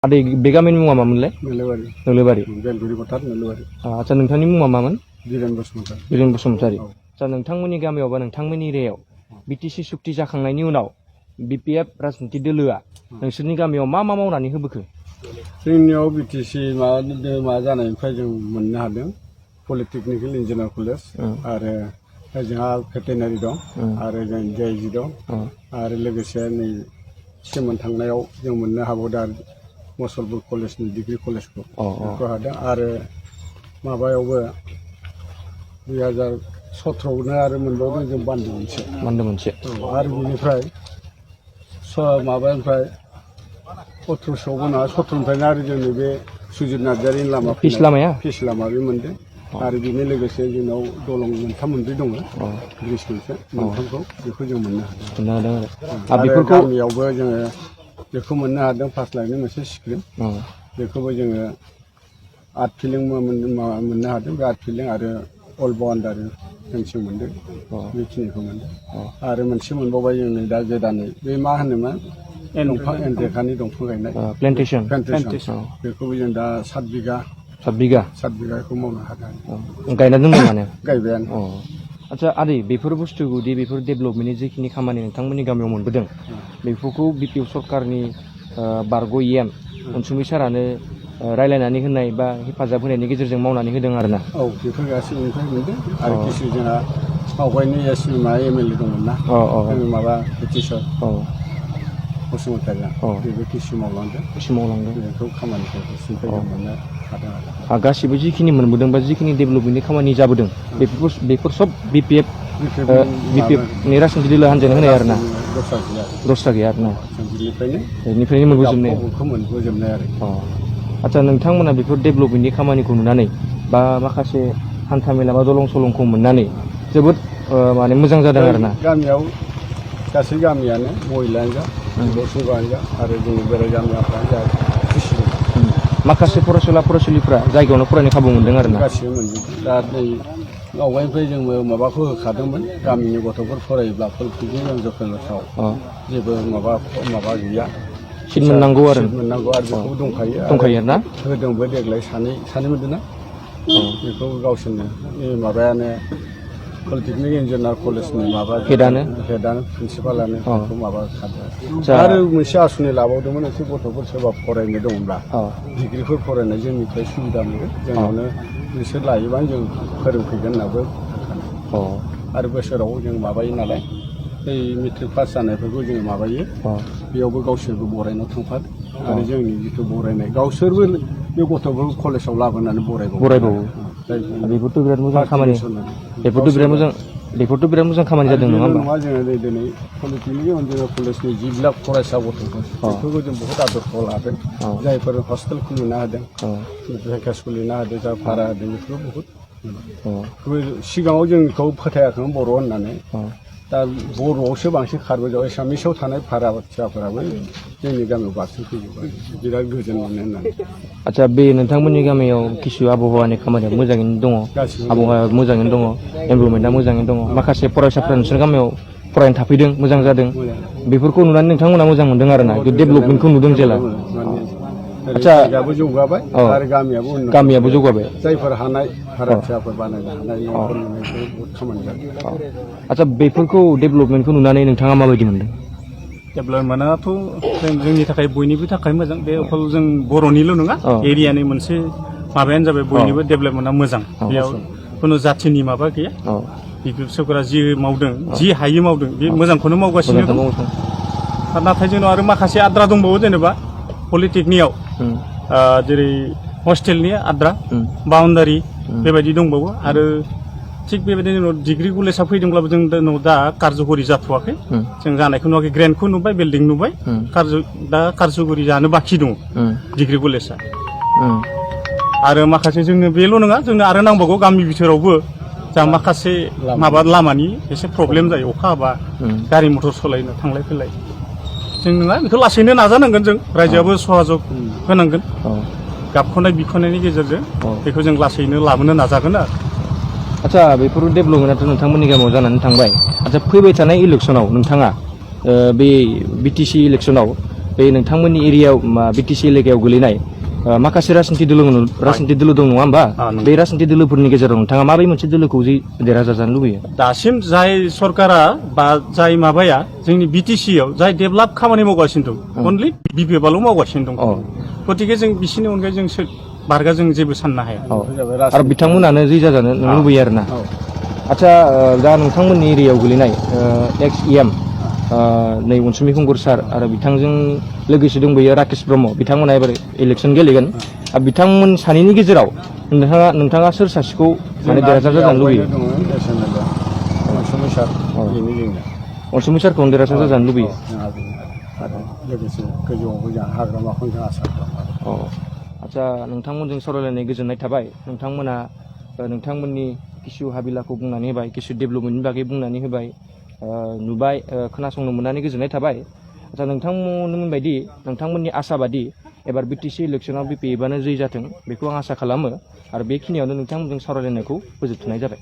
आदै बे गामिनि मुङा मामोनलाय? नोलोबारि। नोलोबारि। बेलगुरि फोथार नोलोबारि। आदसा नोंथांनि मुङा मामोन? बिरेन बसुमतारी। बिरेन बसुमतारी। आदसा नोंथांमोननि गामियाव बा नोंथांमोननि एरियायाव बिटिसि सुक्ति जाखांनायनि उनाव बिपिएफ राजनिति दोलोआ नोंसोरनि गामियाव मा मा मावनानै होबोखो? जोंनियाव बिटिसि मा जानायनिफ्राय जों मोननो हादों पलिटेकनिकेल इन्जिनियार कलेज आरो जोंहा भेटेनारि दं आरो जों डिआइजि दं आरो लोगोसे नै सेमोन थांनायाव जों मोननो हाबावदों आरो मसलपुर कलेजनि डिग्री कलेजखौ बेखौ हादों आरो माबायावबो 2017 आरो मोनबावदों जों बान्दो मोनसे आरो बिनिफ्राय माबानिफ्राय 1800 नङा 17निफ्रायनो आरो जोंनि बे सुजित नार्जारिनि लामा फिस लामा बे मोनदों आरो बेनि लोगोसे जोंनाव दलं मोनथाम मोनब्रै दङ ब्रिज मोनसे मोनथामखौ बेखौ जों मोननो हादों आरो गामियावबो जोङो बेखौ मोननो हादों 5 लाखनि मोनसे स्क्रिन बेखौबो जोङो आर्ट फिलिं मोननो हादों बे आर्ट फिलिं आरो अल बाउन्डारि फेन्सिं मोनदों बेखिनिखौ मोनदों आरो मोनसे मोनबावबाय जोंनो दा गोदानै बे मा होनोमोन दंफां एन्ड्रेखानि दंफां गायनाय प्लेन्टेसन बेखौबो जों दा 7 बिगाखौ मावनो हादों गायना दोनदों माने गायबायानो आदसा आदै बेफोर बुस्थुखौ दि बेफोर डेभेलपमेन्टनि जिखिनि खामानि नोंथांमोननि गामियाव मोनबोदों बेफोरखौ बिपिएफ सरकारनि बारग' इएम अनसुमै सारानो रायलायनानै होनाय बा हेफाजाब होनायनि गेजेरजों मावनानै होदों आरोना बेफोर गासैनिफ्राय मोनदों आरो किसु जोंहा आवगायनि एमएलए दंमोन ना माबा पिटिसर बसुमतारीया बेबो किसु मावलांदों बेखौ खामानिखौ बिसिनिफ्राय जों मोननो हादों आरो गासिबो जिखिनि मोनबोदों बा जिखिनि डेभेलपमेन्टनि खामानि जाबोदों बेफोर सब बिपिएफनि राजनिति दोलो हान्जायानो होनाय आरोना दस्रा गैया आरोना बेनिफ्रायनो मोनबोजोबनाय आरो आदसा नोंथांमोना बेफोर डेभेलपमेन्टनि खामानिखौ नुनानै बा माखासे हान्था मेला बा दलं सलंखौ मोननानै जोबोद माने मोजां जादों आरोना गामियाव गासै गामियानो महिलायानो जा सुबानो जा आरो जोंनि बोराइ गामियाफ्रानो जा खुसि माखासे फरायसुलिफ्रा जायगायावनो फरायनो खाबु मोनदों आरोना गासिबो मोनजोबदों दा नै आवगायनिफ्राय जोंबो माबाखौ होखादोंमोन गामिनि गथ'फोर फरायोब्ला पलिटेकनिक कलेजाव जेबो माबा गैया सिट मोननांगौ आरो बेखौबो दंखायो आरोना होदोंबो देग्लाय सानै मोनदों ना बेखौ गावसोरनो माबायानो पलिटेकनिक इन्जिनियार कलेजनि माबा हेडआनो प्रिन्सिपालानो बेखौ माबा खादों आरो मोनसे आसनि लाबावदोंमोन एसे गथ'फोर सोरबा फरायनो दंब्ला डिग्रिफोर फरायनाय जोंनिफ्राय सुबिदा मोनो जोंनावनो बिसोर लायोबानो जों फोरोंफैगोन होननाबो आरो बोसोराव जों माबायो नालाय बै मेट्रिक पास जानायफोरखौ जोङो माबायो बेयावबो गावसोरबो बरायनायाव थांफादों आरो जोंनि जिथु बरायनाय गावसोरबो बे गथ'फोरखौ कलेजाव लाबोनानै बरायबावो बेफोरथ' बिराद मोजां खामानि बेफोरथ' बिराद मोजां खामानि जादों नङा होमबा जोङो दिनै पलिटेकनिक इन्जिनियार कलेजनि 10 लाख फरायसा गथ'फोर बेफोरखौ जों बहुत आदरखौ लादों जायफोर हस्टेल खुलिनो हादों भेकेस खुलिनो हादों जा भारा होदों बेफोरो बहुत सिगाङाव जोंखौ फोथायाखैमोन बर' होननानै दा बर'आवसो बांसिन खारबोजाबाय एसामिसाव थानाय भाराथियाफोराबो जोंनि गामियाव बांसिन फैजोबबाय बिराद गोजोन मोनो होननानै आदसा बे नोंथांमोननि गामियाव किसु आबहावानि खामानिया मोजाङैनो दङ आबहावाया मोजाङैनो दङ एनभायरनमेन्टआ मोजाङैनो दङ माखासे फरायसाफोरा नोंसोर गामियाव फरायनो थाफैदों मोजां जादों बेफोरखौ नुनानै नोंथांमोना मोजां मोनदों आरोना डेभेलपमेन्टखौ नुदों जेला आदसा जौगाबाय आरो गामियाबो जौगाबाय जायफोर हानाय भाराथियाफोर बानायनो हानाय न'फोर लुनायफोर बहुत खामानि जादों आदसा बेफोरखौ डेभेलपमेन्टखौ नुनानै नोंथाङा माबायदि मोनदों डेभेलपमेन्टआथ' जोंनि थाखाय बयनिबो थाखाय मोजां बे अकल जों बर'निल' नङा एरियानि मोनसे माबायानो जाबाय बयनिबो डेभेलपमेन्टआ मोजां बेयाव खुनु जाथिनि माबा गैया बिपिएफ सरकारा जि मावदों जि हायो मावदों बे मोजांखौनो मावगासिनो दं नाथाय जोंनाव आरो माखासे आद्रा दंबावो जेनेबा पलिटेकनिकआव जेरै हस्टेलनि आद्रा बाउन्डारि बेबायदि दंबावो आरो थिग बेबायदिनो जोंनाव डिग्री कलेजआ फैदोंब्लाबो जों दा कारज'करि जाथ'वाखै जों जानायखौ नुवाखै ग्रेन्डखौ नुबाय बिल्डिं नुबाय दा कारज'करि जानो बाखि दङ डिग्री कलेजआ आरो माखासे जोंनो बेल' नङा जोंनो आरो नांबावगौ गामि बिथोरावबो जा माखासे माबा लामानि एसे प्रब्लेम जायो अखा हाबा गारि मटर सालायनो थांलाय फैलाय जों नङा बेखौ लासैनो नाजानांगोन जों रायजोआबो सहयोग होनांगोन गाबख'नाय बिख'नायनि गेजेरजों बेखौ जों लासैनो लाबोनो नाजागोन आरो आदसा बेफोर डेभेलपमेन्टआथ' नोंथांमोननि गामियाव जानानै थांबाय आदसा फैबाय थानाय इलेक्सनाव नोंथाङा बे बिटिसि इलेक्सनाव बे नोंथांमोननि एरियायाव बिटिसि एलेकायाव गोलैनाय माखासे राजनिति दोलो दं नङा होमबा बे राजनिति दोलोफोरनि गेजेराव नोंथाङा माबे मोनसे दोलोखौ जि देरहासार जानो लुबैयो दासिम जाय सरकारा बा जाय माबाया जोंनि बिटिसियाव जाय डेभेलप खामानि मावगासिनो दं अनलि बिपिएफआल' मावगासिनो दं गतिके जों बिसिनि अनगायै जों बारगा जों जेबो साननो हाया आरो बिथांमोनानो जि जाजानो लुबैयो आरोना आच्छा दा नोंथांमोननि एरियायाव गोलैनाय एक्स इएम नै अनसुमै खुंगुर सार आरो बिथांजों लोगोसे दंबोयो राकेश ब्रह्म बिथांमोना एबार इलेक्सन गेलेगोन बिथांमोन सानैनि गेजेराव नोंथाङा सोर सासेखौ माने देरहासार जानो लुबैयो अनसुमै सारखौ देरहासार जानो लुबैयो लोगोसे गोजौआवबो जों हाग्रामाखौ जों आसा खालामो आच्छा नोंथांमोनजों सावरायलायनाय गोजोननाय थाबाय नोंथांमोना नोंथांमोननि किसु हाबिलाखौ बुंनानै होबाय किसु डेभेलपमेन्टनि बागै बुंनानै होबाय नुबाय खोनासंनो मोननानै गोजोननाय थाबाय आच्छा नोंथांमोननि बायदि नोंथांमोननि आसा बादि एबार बिटिसि इलेक्सनाव बिपिएफआनो जै जाथों बेखौ आं आसा खालामो आरो बेखिनियावनो नोंथांमोनजों सावरायलायनायखौ फोजोबथ'नाय जाबाय।